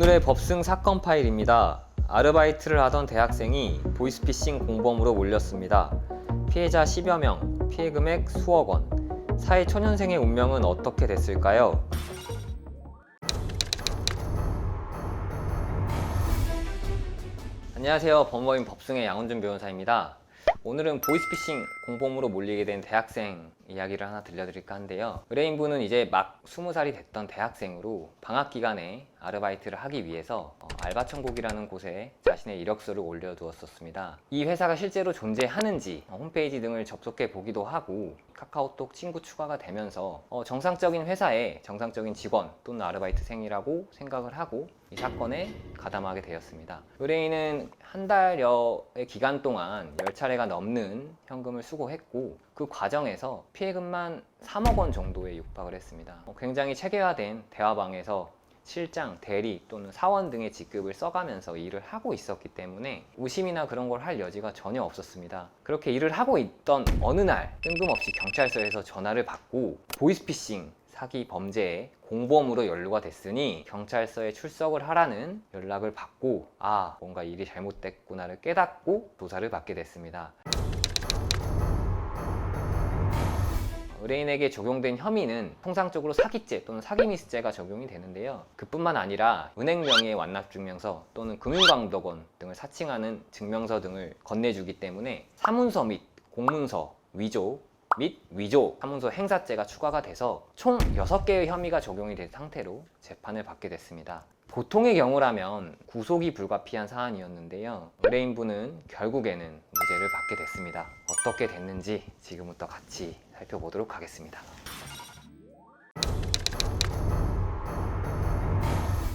오늘의 법승 사건 파일입니다. 아르바이트를 하던 대학생이 보이스피싱 공범으로 몰렸습니다. 피해자 10여 명, 피해 금액 수억 원. 사회 초년생의 운명은 어떻게 됐을까요? 안녕하세요. 법무법인 법승의 양원준 변호사입니다. 오늘은 보이스피싱 공범으로 몰리게 된 대학생 이야기를 하나 들려드릴까 하는데요. 의뢰인분은 이제 막 20살이 됐던 대학생으로 방학 기간에 아르바이트를 하기 위해서 알바천국이라는 곳에 자신의 이력서를 올려두었었습니다. 이 회사가 실제로 존재하는지 홈페이지 등을 접속해 보기도 하고 카카오톡 친구 추가가 되면서 정상적인 회사의 정상적인 직원 또는 아르바이트생이라고 생각을 하고 이 사건에 가담하게 되었습니다. 의뢰인은 한 달여의 기간 동안 10차례가 넘는 현금을 수고했고 그 과정에서 피해금만 3억 원 정도에 육박을 했습니다. 굉장히 체계화된 대화방에서 실장, 대리 또는 사원 등의 직급을 써가면서 일을 하고 있었기 때문에 의심이나 그런 걸 할 여지가 전혀 없었습니다. 그렇게 일을 하고 있던 어느 날 뜬금없이 경찰서에서 전화를 받고 보이스피싱 사기 범죄의 공범으로 연루가 됐으니 경찰서에 출석을 하라는 연락을 받고 뭔가 일이 잘못됐구나를 깨닫고 조사를 받게 됐습니다. 의뢰인에게 적용된 혐의는 통상적으로 사기죄 또는 사기미스죄가 적용이 되는데요. 그뿐만 아니라 은행 명의의 완납증명서 또는 금융감독원 등을 사칭하는 증명서 등을 건네주기 때문에 사문서 및 공문서 위조 및 위조 사문서 행사죄가 추가가 돼서 총 6개의 혐의가 적용이 된 상태로 재판을 받게 됐습니다. 보통의 경우라면 구속이 불가피한 사안이었는데요. 의뢰인분은 결국에는 무죄를 받게 됐습니다. 어떻게 됐는지 지금부터 같이 살펴보도록 하겠습니다.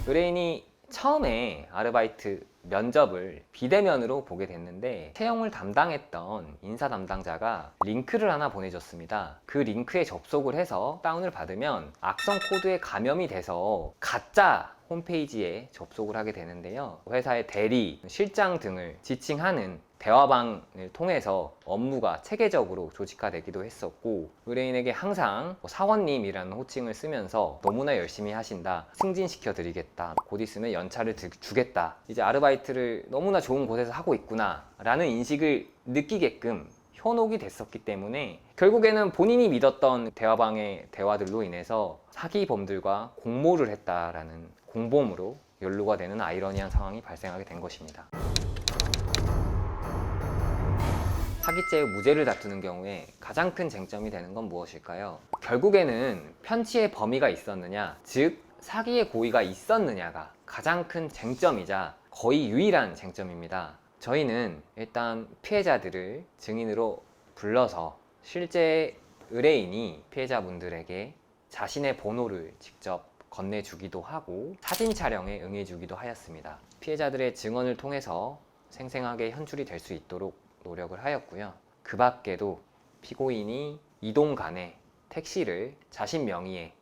의뢰인이 처음에 아르바이트 면접을 비대면으로 보게 됐는데 채용을 담당했던 인사 담당자가 링크를 하나 보내줬습니다. 그 링크에 접속을 해서 다운을 받으면 악성 코드에 감염이 돼서 가짜 홈페이지에 접속을 하게 되는데요. 회사의 대리, 실장 등을 지칭하는 대화방을 통해서 업무가 체계적으로 조직화되기도 했었고 의뢰인에게 항상 사원님이라는 호칭을 쓰면서 너무나 열심히 하신다, 승진시켜 드리겠다, 곧 있으면 연차를 주겠다, 이제 아르바이트를 너무나 좋은 곳에서 하고 있구나 라는 인식을 느끼게끔 현혹이 됐었기 때문에 결국에는 본인이 믿었던 대화방의 대화들로 인해서 사기범들과 공모를 했다라는 공범으로 연루가 되는 아이러니한 상황이 발생하게 된 것입니다. 사기죄의 무죄를 다투는 경우에 가장 큰 쟁점이 되는 건 무엇일까요? 결국에는 편취의 범위가 있었느냐, 즉 사기의 고의가 있었느냐가 가장 큰 쟁점이자 거의 유일한 쟁점입니다. 저희는 일단 피해자들을 증인으로 불러서 실제 의뢰인이 피해자분들에게 자신의 번호를 직접 건네주기도 하고 사진 촬영에 응해주기도 하였습니다. 피해자들의 증언을 통해서 생생하게 현출이 될 수 있도록 노력을 하였고요. 그 밖에도 피고인이 이동 간에 택시를 자신 명의의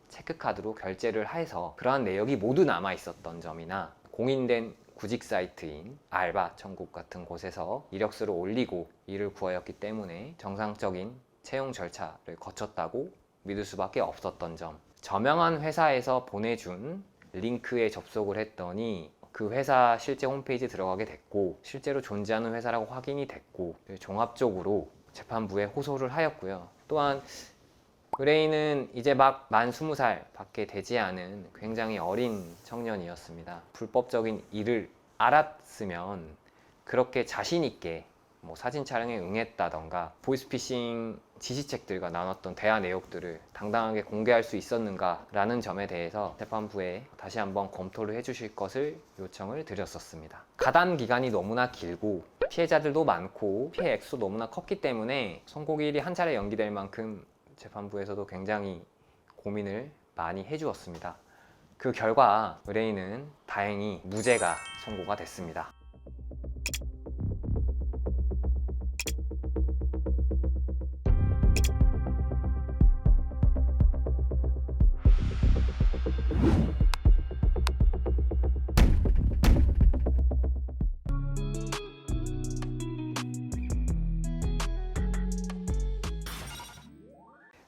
체크카드로 결제를 해서 그러한 내역이 모두 남아 있었던 점이나 공인된 구직 사이트인 알바천국 같은 곳에서 이력서를 올리고 일을 구하였기 때문에 정상적인 채용 절차를 거쳤다고 믿을 수밖에 없었던 점, 저명한 회사에서 보내준 링크에 접속을 했더니 그 회사 실제 홈페이지에 들어가게 됐고 실제로 존재하는 회사라고 확인이 됐고 종합적으로 재판부에 호소를 하였고요. 또한 의뢰인은 이제 막 만 20살 밖에 되지 않은 굉장히 어린 청년이었습니다. 불법적인 일을 알았으면 그렇게 자신 있게 사진 촬영에 응했다던가 보이스피싱 지시책들과 나눴던 대화 내역들을 당당하게 공개할 수 있었는가 라는 점에 대해서 재판부에 다시 한번 검토를 해주실 것을 요청을 드렸었습니다. 가담 기간이 너무나 길고 피해자들도 많고 피해 액수도 너무나 컸기 때문에 선고일이 한 차례 연기될 만큼 재판부에서도 굉장히 고민을 많이 해주었습니다. 그 결과 의뢰인은 다행히 무죄가 선고가 됐습니다.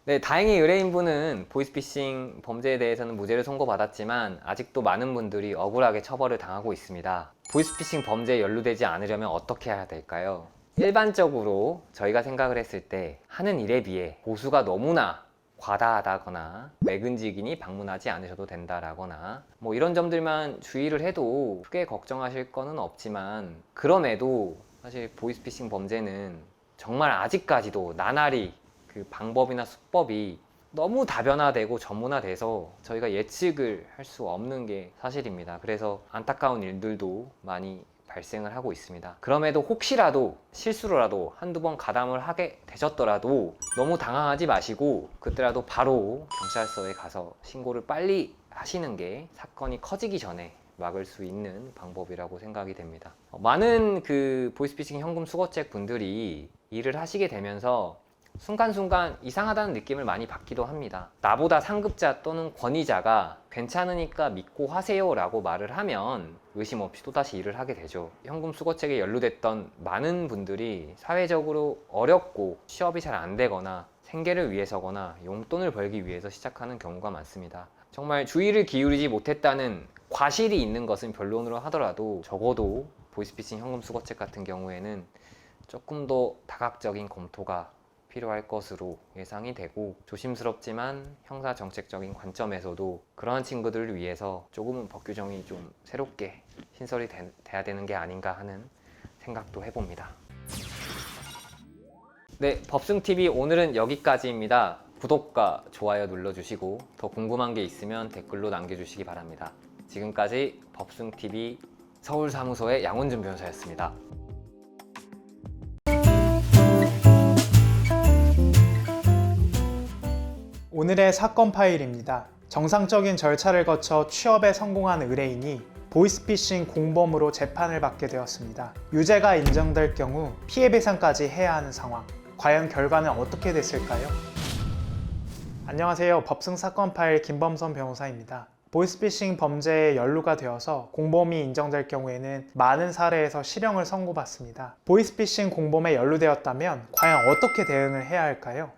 네, 다행히 의뢰인분은 보이스피싱 범죄에 대해서는 무죄를 선고받았지만 아직도 많은 분들이 억울하게 처벌을 당하고 있습니다. 보이스피싱 범죄에 연루되지 않으려면 어떻게 해야 될까요? 일반적으로 저희가 생각을 했을 때 하는 일에 비해 보수가 너무나 과다하다거나 외근직인이 방문하지 않으셔도 된다라거나 뭐 이런 점들만 주의를 해도 크게 걱정하실 거는 없지만, 그럼에도 사실 보이스피싱 범죄는 정말 아직까지도 나날이 그 방법이나 수법이 너무 다변화되고 전문화돼서 저희가 예측을 할 수 없는 게 사실입니다. 그래서 안타까운 일들도 많이 발생을 하고 있습니다. 그럼에도 혹시라도 실수로라도 한두 번 가담을 하게 되셨더라도 너무 당황하지 마시고 그때라도 바로 경찰서에 가서 신고를 빨리 하시는 게 사건이 커지기 전에 막을 수 있는 방법이라고 생각이 됩니다. 많은 그 보이스피싱 현금 수거책 분들이 일을 하시게 되면서 순간순간 이상하다는 느낌을 많이 받기도 합니다. 나보다 상급자 또는 권위자가 괜찮으니까 믿고 하세요 라고 말을 하면 의심 없이 또다시 일을 하게 되죠. 현금 수거책에 연루됐던 많은 분들이 사회적으로 어렵고 취업이 잘 안 되거나 생계를 위해서거나 용돈을 벌기 위해서 시작하는 경우가 많습니다. 정말 주의를 기울이지 못했다는 과실이 있는 것은 변론으로 하더라도 적어도 보이스피싱 현금 수거책 같은 경우에는 조금 더 다각적인 검토가 필요할 것으로 예상이 되고, 조심스럽지만 형사 정책적인 관점에서도 그러한 친구들을 위해서 조금은 법 규정이 좀 새롭게 신설이 돼야 되는 게 아닌가 하는 생각도 해봅니다. 네, 법승TV 오늘은 여기까지입니다. 구독과 좋아요 눌러주시고 더 궁금한 게 있으면 댓글로 남겨주시기 바랍니다. 지금까지 법승TV 서울사무소의 양원준 변호사였습니다. 오늘의 사건 파일입니다. 정상적인 절차를 거쳐 취업에 성공한 의뢰인이 보이스피싱 공범으로 재판을 받게 되었습니다. 유죄가 인정될 경우 피해배상까지 해야 하는 상황. 과연 결과는 어떻게 됐을까요? 안녕하세요. 법승 사건 파일 김범선 변호사입니다. 보이스피싱 범죄에 연루가 되어서 공범이 인정될 경우에는 많은 사례에서 실형을 선고받습니다. 보이스피싱 공범에 연루되었다면 과연 어떻게 대응을 해야 할까요?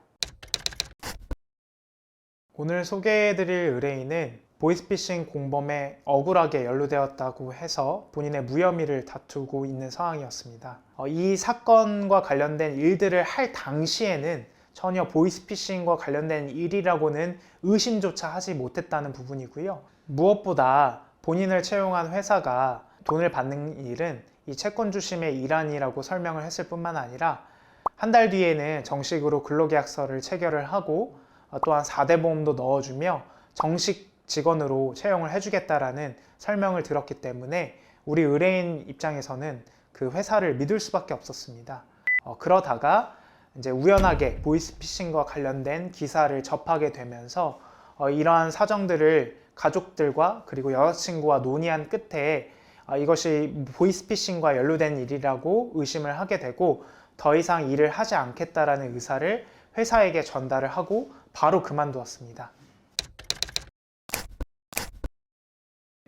오늘 소개해드릴 의뢰인은 보이스피싱 공범에 억울하게 연루되었다고 해서 본인의 무혐의를 다투고 있는 상황이었습니다. 이 사건과 관련된 일들을 할 당시에는 전혀 보이스피싱과 관련된 일이라고는 의심조차 하지 못했다는 부분이고요. 무엇보다 본인을 채용한 회사가 돈을 받는 일은 이 채권 주심의 일환이라고 설명을 했을 뿐만 아니라 한 달 뒤에는 정식으로 근로계약서를 체결을 하고 또한 4대 보험도 넣어주며 정식 직원으로 채용을 해주겠다라는 설명을 들었기 때문에 우리 의뢰인 입장에서는 그 회사를 믿을 수밖에 없었습니다. 그러다가 이제 우연하게 보이스피싱과 관련된 기사를 접하게 되면서 이러한 사정들을 가족들과 그리고 여자친구와 논의한 끝에 이것이 보이스피싱과 연루된 일이라고 의심을 하게 되고 더 이상 일을 하지 않겠다라는 의사를 회사에게 전달을 하고 바로 그만두었습니다.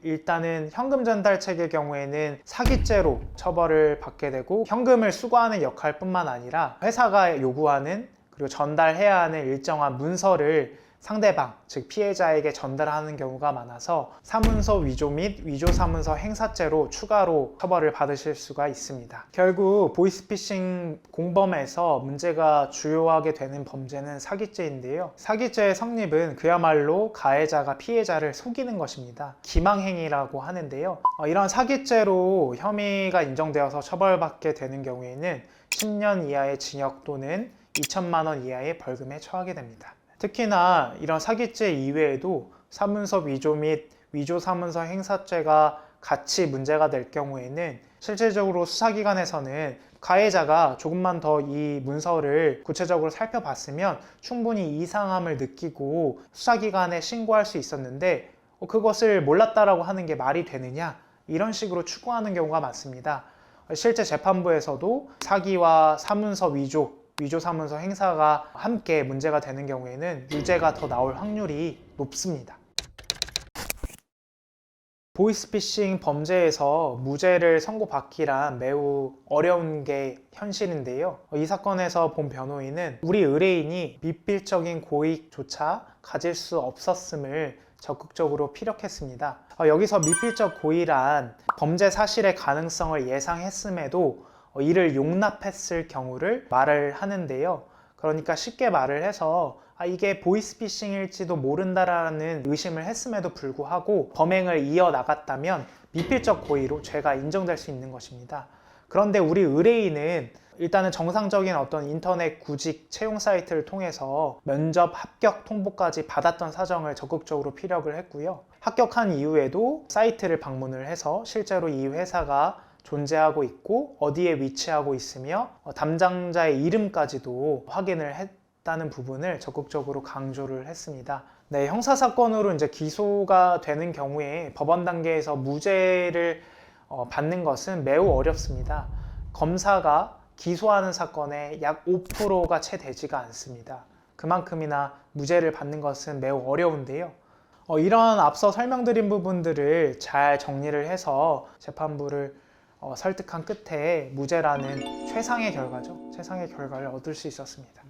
일단은 현금 전달책의 경우에는 사기죄로 처벌을 받게 되고 현금을 수거하는 역할 뿐만 아니라 회사가 요구하는 그리고 전달해야 하는 일정한 문서를 상대방, 즉 피해자에게 전달하는 경우가 많아서 사문서 위조 및 위조 사문서 행사죄로 추가로 처벌을 받으실 수가 있습니다. 결국 보이스피싱 공범에서 문제가 주요하게 되는 범죄는 사기죄인데요. 사기죄의 성립은 그야말로 가해자가 피해자를 속이는 것입니다. 기망행위라고 하는데요. 이런 사기죄로 혐의가 인정되어서 처벌받게 되는 경우에는 10년 이하의 징역 또는 2천만 원 이하의 벌금에 처하게 됩니다. 특히나 이런 사기죄 이외에도 사문서 위조 및 위조 사문서 행사죄가 같이 문제가 될 경우에는 실질적으로 수사기관에서는 가해자가 조금만 더 이 문서를 구체적으로 살펴봤으면 충분히 이상함을 느끼고 수사기관에 신고할 수 있었는데 그것을 몰랐다라고 하는 게 말이 되느냐, 이런 식으로 추구하는 경우가 많습니다. 실제 재판부에서도 사기와 사문서 위조 사문서 행사가 함께 문제가 되는 경우에는 유죄가 더 나올 확률이 높습니다. 보이스피싱 범죄에서 무죄를 선고받기란 매우 어려운 게 현실인데요. 이 사건에서 본 변호인은 우리 의뢰인이 미필적인 고의조차 가질 수 없었음을 적극적으로 피력했습니다. 여기서 미필적 고의란 범죄 사실의 가능성을 예상했음에도 이를 용납했을 경우를 말을 하는데요. 그러니까 쉽게 말을 해서 이게 보이스피싱일지도 모른다라는 의심을 했음에도 불구하고 범행을 이어나갔다면 미필적 고의로 죄가 인정될 수 있는 것입니다. 그런데 우리 의뢰인은 일단은 정상적인 어떤 인터넷 구직 채용 사이트를 통해서 면접 합격 통보까지 받았던 사정을 적극적으로 피력을 했고요. 합격한 이후에도 사이트를 방문을 해서 실제로 이 회사가 존재하고 있고 어디에 위치하고 있으며 담당자의 이름까지도 확인을 했다는 부분을 적극적으로 강조를 했습니다. 네, 형사사건으로 이제 기소가 되는 경우에 법원 단계에서 무죄를 받는 것은 매우 어렵습니다. 검사가 기소하는 사건의 약 5%가 채 되지가 않습니다. 그만큼이나 무죄를 받는 것은 매우 어려운데요. 이런 앞서 설명드린 부분들을 잘 정리를 해서 재판부를 설득한 끝에 무죄라는 최상의 결과죠. 최상의 결과를 얻을 수 있었습니다.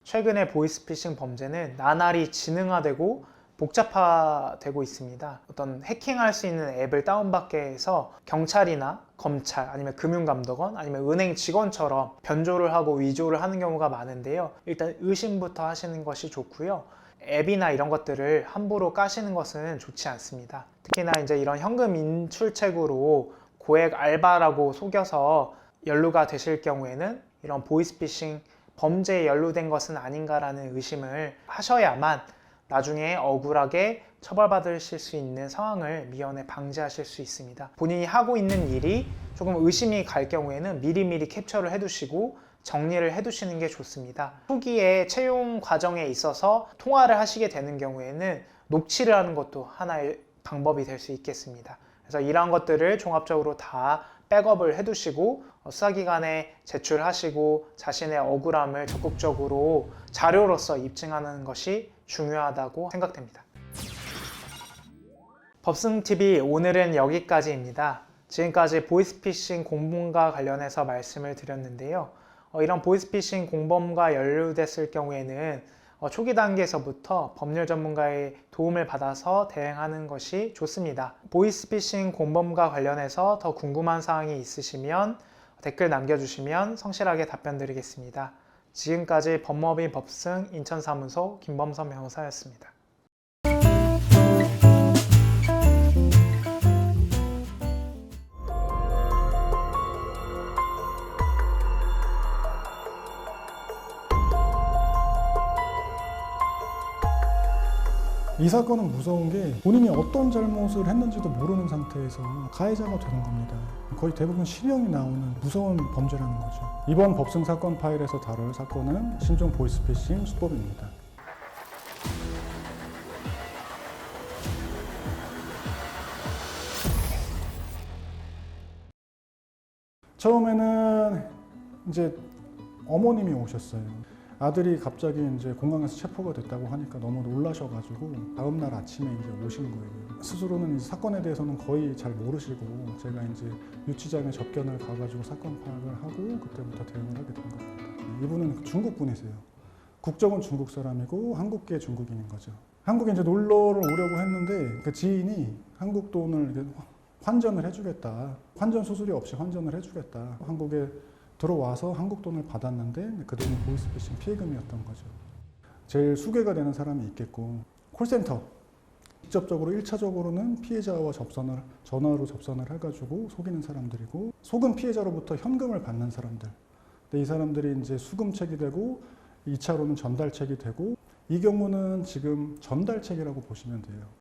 최근에 보이스피싱 범죄는 나날이 지능화되고 복잡화되고 있습니다. 어떤 해킹할 수 있는 앱을 다운받게 해서 경찰이나 검찰 아니면 금융감독원 아니면 은행 직원처럼 변조를 하고 위조를 하는 경우가 많은데요. 일단 의심부터 하시는 것이 좋고요. 앱이나 이런 것들을 함부로 까시는 것은 좋지 않습니다. 특히나 이제 이런 현금 인출책으로 고액 알바라고 속여서 연루가 되실 경우에는 이런 보이스피싱 범죄에 연루된 것은 아닌가라는 의심을 하셔야만 나중에 억울하게 처벌받으실 수 있는 상황을 미연에 방지하실 수 있습니다. 본인이 하고 있는 일이 조금 의심이 갈 경우에는 미리미리 캡처를 해두시고 정리를 해두시는 게 좋습니다. 후기에 채용 과정에 있어서 통화를 하시게 되는 경우에는 녹취를 하는 것도 하나의 방법이 될 수 있겠습니다. 그래서 이러한 것들을 종합적으로 다 백업을 해두시고 수사기관에 제출하시고 자신의 억울함을 적극적으로 자료로서 입증하는 것이 중요하다고 생각됩니다. 법승TV 오늘은 여기까지입니다. 지금까지 보이스피싱 공범과 관련해서 말씀을 드렸는데요. 이런 보이스피싱 공범과 연루됐을 경우에는 초기 단계에서부터 법률 전문가의 도움을 받아서 대응하는 것이 좋습니다. 보이스피싱 공범과 관련해서 더 궁금한 사항이 있으시면 댓글 남겨주시면 성실하게 답변 드리겠습니다. 지금까지 법무법인 법승 인천사무소 김범선 변호사였습니다. 이 사건은 무서운 게 본인이 어떤 잘못을 했는지도 모르는 상태에서 가해자가 되는 겁니다. 거의 대부분 실형이 나오는 무서운 범죄라는 거죠. 이번 법승 사건 파일에서 다룰 사건은 신종 보이스피싱 수법입니다. 처음에는 이제 어머님이 오셨어요. 아들이 갑자기 이제 공항에서 체포가 됐다고 하니까 너무 놀라셔가지고 다음날 아침에 이제 오신 거예요. 스스로는 이제 사건에 대해서는 거의 잘 모르시고 제가 이제 유치장에 접견을 가가지고 사건 파악을 하고 그때부터 대응을 하게 된 겁니다. 이분은 중국 분이세요. 국적은 중국 사람이고 한국계 중국인인 거죠. 한국에 이제 놀러를 오려고 했는데 그 지인이 한국 돈을 환전을 해주겠다. 환전 수수료 없이 환전을 해주겠다. 한국에 들어와서 한국 돈을 받았는데 그 돈이 보이스피싱 피해금이었던 거죠. 제일 수괴가 되는 사람이 있겠고 콜센터 직접적으로 1차적으로는 피해자와 전화로 접선을 해가지고 속이는 사람들이고 속은 피해자로부터 현금을 받는 사람들. 근데 이 사람들이 이제 수금책이 되고 2차로는 전달책이 되고 이 경우는 지금 전달책이라고 보시면 돼요.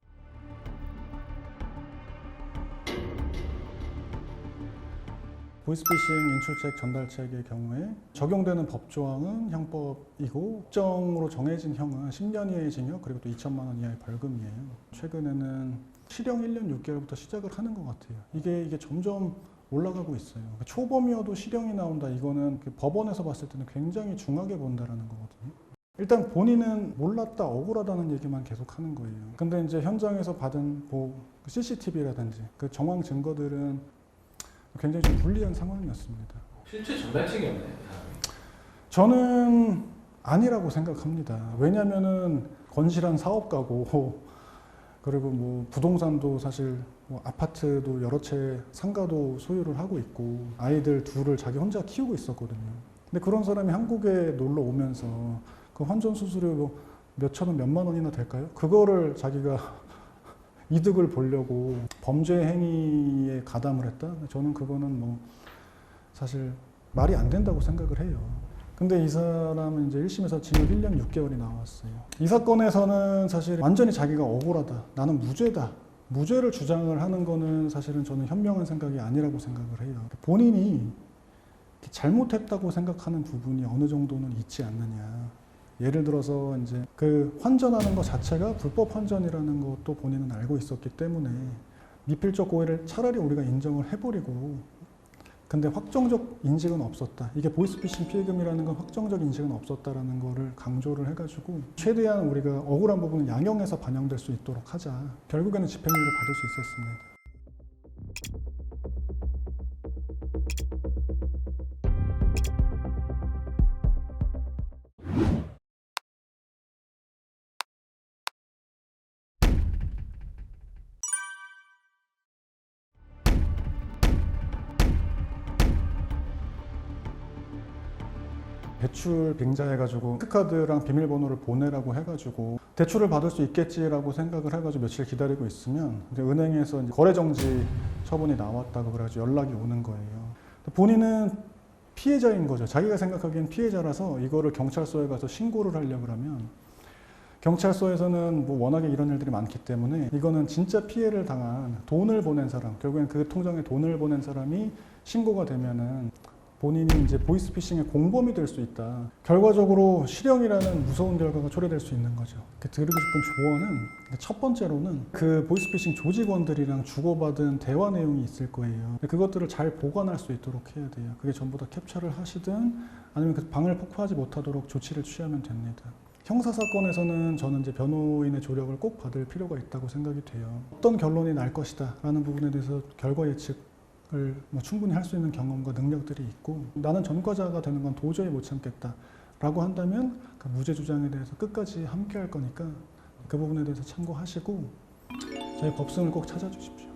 보이스피싱 인출책 전달책의 경우에 적용되는 법조항은 형법이고 법정으로 정해진 형은 10년 이하의 징역 그리고 또 2천만 원 이하의 벌금이에요. 최근에는 실형 1년 6개월부터 시작을 하는 것 같아요. 이게 점점 올라가고 있어요. 초범이어도 실형이 나온다. 이거는 그 법원에서 봤을 때는 굉장히 중하게 본다라는 거거든요. 일단 본인은 몰랐다, 억울하다는 얘기만 계속 하는 거예요. 근데 이제 현장에서 받은 뭐 CCTV라든지 그 정황 증거들은 굉장히 좀 불리한 상황이었습니다. 실제 전달책이었네. 저는 아니라고 생각합니다. 왜냐면은 건실한 사업가고 그리고 뭐 부동산도 사실 뭐 아파트도 여러 채 상가도 소유를 하고 있고 아이들 둘을 자기 혼자 키우고 있었거든요. 근데 그런 사람이 한국에 놀러 오면서 그 환전 수수료 뭐 몇천 원, 몇만 원이나 될까요? 그거를 자기가 이득을 보려고 범죄 행위에 가담을 했다? 저는 그거는 뭐 사실 말이 안 된다고 생각을 해요. 근데 이 사람은 이제 1심에서 징역 1년 6개월이 나왔어요. 이 사건에서는 사실 완전히 자기가 억울하다. 나는 무죄다. 무죄를 주장을 하는 거는 사실은 저는 현명한 생각이 아니라고 생각을 해요. 본인이 잘못했다고 생각하는 부분이 어느 정도는 있지 않느냐. 예를 들어서 이제 그 환전하는 것 자체가 불법 환전이라는 것도 본인은 알고 있었기 때문에 미필적 고의를 차라리 우리가 인정을 해버리고 근데 확정적 인식은 없었다. 이게 보이스피싱 피해금이라는 건 확정적 인식은 없었다라는 거를 강조를 해가지고 최대한 우리가 억울한 부분을 양형해서 반영될 수 있도록 하자. 결국에는 집행유예를 받을 수 있었습니다. 대출 빙자해가지고 크카드랑 비밀번호를 보내라고 해가지고 대출을 받을 수 있겠지라고 생각을 해가지고 며칠 기다리고 있으면 이제 은행에서 이제 거래정지 처분이 나왔다고 그래가지고 연락이 오는 거예요. 본인은 피해자인 거죠. 자기가 생각하기엔 피해자라서 이거를 경찰서에 가서 신고를 하려고 하면 경찰서에서는 뭐 워낙에 이런 일들이 많기 때문에 이거는 진짜 피해를 당한 돈을 보낸 사람, 결국엔 그 통장에 돈을 보낸 사람이 신고가 되면은 본인이 이제 보이스피싱의 공범이 될 수 있다. 결과적으로 실형이라는 무서운 결과가 초래될 수 있는 거죠. 드리고 싶은 조언은 첫 번째로는 그 보이스피싱 조직원들이랑 주고받은 대화 내용이 있을 거예요. 그것들을 잘 보관할 수 있도록 해야 돼요. 그게 전부 다 캡처를 하시든 아니면 그 방을 폭파하지 못하도록 조치를 취하면 됩니다. 형사사건에서는 저는 이제 변호인의 조력을 꼭 받을 필요가 있다고 생각이 돼요. 어떤 결론이 날 것이다 라는 부분에 대해서 결과 예측 을 뭐 충분히 할 수 있는 경험과 능력들이 있고 나는 전과자가 되는 건 도저히 못 참겠다 라고 한다면 그 무죄 주장에 대해서 끝까지 함께 할 거니까 그 부분에 대해서 참고하시고 저희 법승을 꼭 찾아주십시오.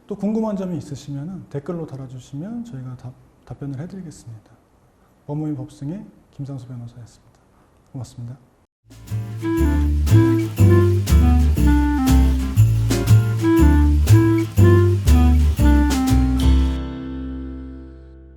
또 궁금한 점이 있으시면 댓글로 달아주시면 저희가 답변을 해드리겠습니다. 법무인 법승의 김상수 변호사였습니다. 고맙습니다.